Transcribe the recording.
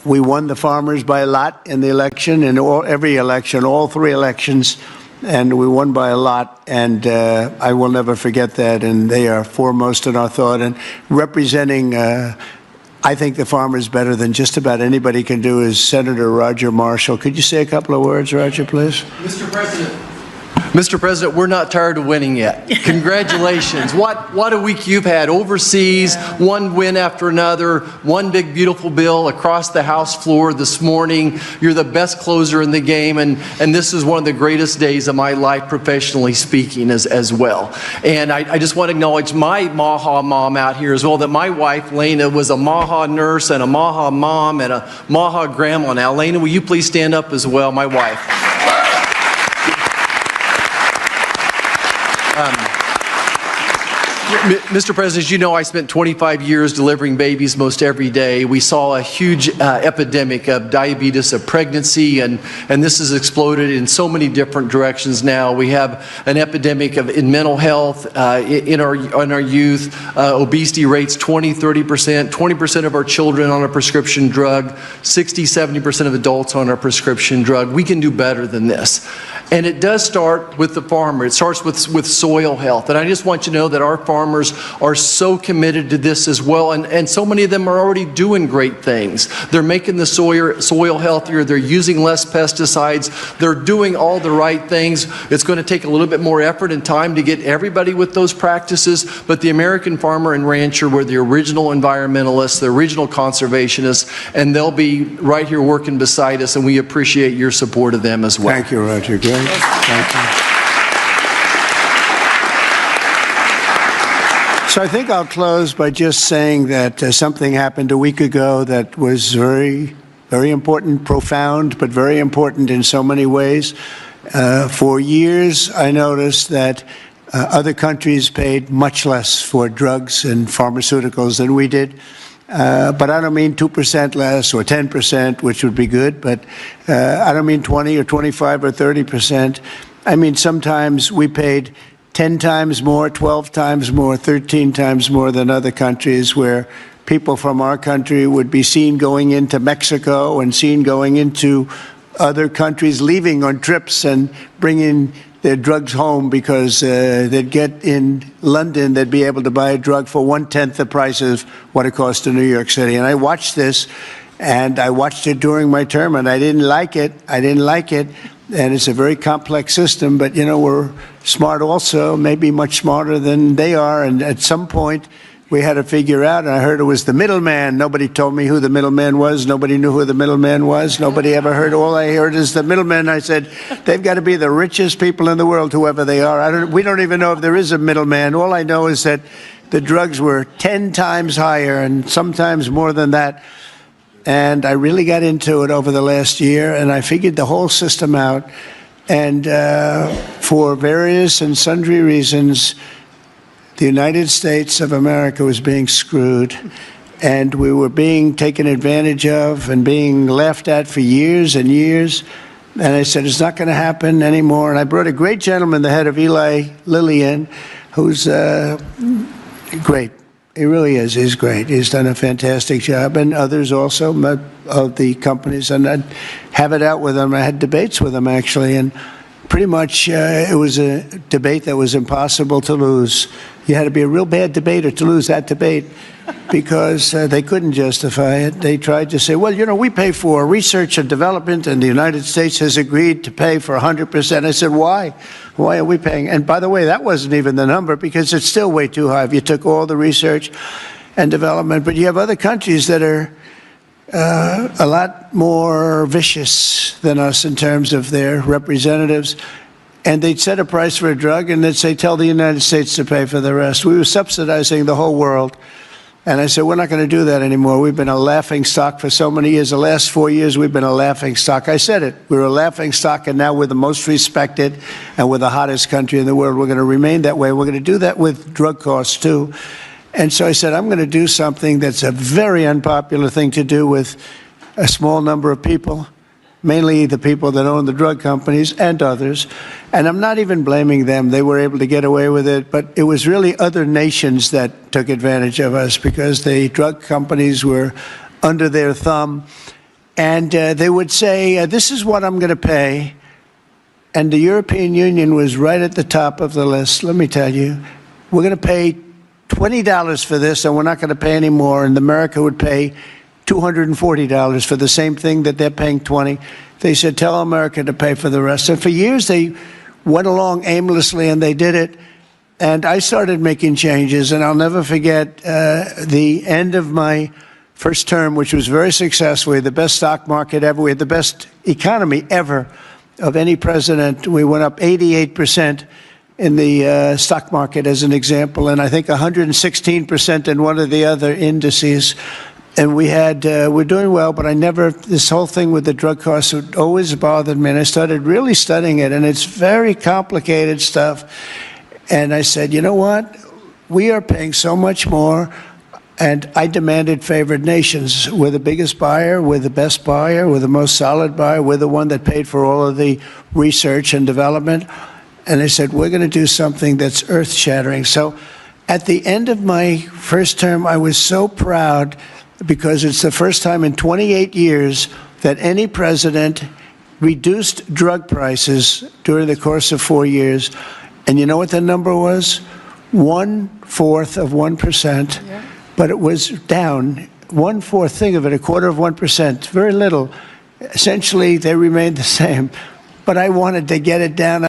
We won the farmers by a lot in the election, in every election, all three elections, and we won by a lot, and I will never forget that, and they are foremost in our thought. And representing, I think, the farmers better than just about anybody can do is Senator Roger Marshall. Could you say a couple of words, Roger, please? Mr. President, we're not tired of winning yet. Congratulations. What a week you've had overseas, one win after another, one big beautiful bill across the House floor this morning. You're the best closer in the game, and this is one of the greatest days of my life professionally speaking as well. And I just want to acknowledge my MAHA mom out here as well, that my wife, Lena, was a MAHA nurse and a MAHA mom and a MAHA grandma. Now, Lena, will you please stand up as well, my wife? Mr. President, as you know, I spent 25 years delivering babies most every day. We saw a huge epidemic of diabetes, of pregnancy, and this has exploded in so many different directions now. We have an epidemic in mental health in our youth, obesity rates 20%, 30%, 20% of our children on a prescription drug, 60, 70% of adults on a prescription drug. We can do better than this. And it does start with the farmer. It starts with soil health. And I just want you to know that our farmers are so committed to this as well. And so many of them are already doing great things. They're making the soil healthier. They're using less pesticides. They're doing all the right things. It's going to take a little bit more effort and time to get everybody with those practices. But the American farmer and rancher were the original environmentalists, the original conservationists, and they'll be right here working beside us, and we appreciate your support of them as well. Thank you, Roger. Great. Thank you. So I think I'll close by just saying that something happened a week ago that was very, very important, profound, but very important in so many ways. For years, I noticed that other countries paid much less for drugs and pharmaceuticals than we did. But I don't mean 2% less or 10%, which would be good, but I don't mean 20 or 25 or 30%. I mean, sometimes we paid 10 times more, 12 times more, 13 times more than other countries, where people from our country would be seen going into Mexico and seen going into other countries, leaving on trips and bringing their drugs home because they'd get in London, they'd be able to buy a drug for 1/10 the price of what it costs in New York City. And I watched this, and I watched it during my term, and I didn't like it. I didn't like it. And it's a very complex system, but, you know, we're smart also, maybe much smarter than they are. And at some point, we had to figure out, and I heard it was the middleman. Nobody told me who the middleman was. Nobody knew who the middleman was. Nobody ever heard. All I heard is the middleman. I said, they've got to be the richest people in the world, whoever they are. We don't even know if there is a middleman. All I know is that the drugs were 10 times higher and sometimes more than that. And I really got into it over the last year, and I figured the whole system out. And for various and sundry reasons, the United States of America was being screwed, and we were being taken advantage of and being laughed at for years and years. And I said, it's not going to happen anymore. And I brought a great gentleman, the head of Eli Lilly, in, who's great. He really is. He's great. He's done a fantastic job, and others also of the companies. And I'd have it out with him. I had debates with him, actually, and pretty much it was a debate that was impossible to lose. You had to be a real bad debater to lose that debate, because they couldn't justify it. They tried to say, well, you know, we pay for research and development, and the United States has agreed to pay for 100%. I said, why? Why are we paying? And by the way, that wasn't even the number, because it's still way too high if you took all the research and development. But you have other countries that are a lot more vicious than us in terms of their representatives. And they'd set a price for a drug, and they'd say, tell the United States to pay for the rest. We were subsidizing the whole world. And I said, we're not going to do that anymore. We've been a laughing stock for so many years. The last 4 years, we've been a laughing stock. I said it. We were a laughing stock, and now we're the most respected, and we're the hottest country in the world. We're going to remain that way. We're going to do that with drug costs, too. And so I said, I'm going to do something that's a very unpopular thing to do with a small number of people, mainly the people that own the drug companies and others. And I'm not even blaming them. They were able to get away with it. But it was really other nations that took advantage of us, because the drug companies were under their thumb. And they would say, this is what I'm going to pay. And the European Union was right at the top of the list. Let me tell you, we're going to pay $20 for this, and we're not going to pay any more. And America would pay $240 for the same thing that they're paying $20. They said, tell America to pay for the rest. And for years, they went along aimlessly, and they did it. And I started making changes, and I'll never forget the end of my first term, which was very successful. We had the best stock market ever. We had the best economy ever of any president. We went up 88% in the stock market, as an example, and I think 116% in one of the other indices. And we're doing well, but this whole thing with the drug costs always bothered me, and I started really studying it, and it's very complicated stuff. And I said, you know what? We are paying so much more. And I demanded favored nations. We're the biggest buyer, we're the best buyer, we're the most solid buyer, we're the one that paid for all of the research and development. And I said, we're going to do something that's earth-shattering. So at the end of my first term, I was so proud because it's the first time in 28 years that any president reduced drug prices during the course of 4 years. And you know what the number was? 1/4 of 1%. Yeah. But it was down 1/4. Think of it, 1/4 of 1%, very little. Essentially, they remained the same. But I wanted to get it down.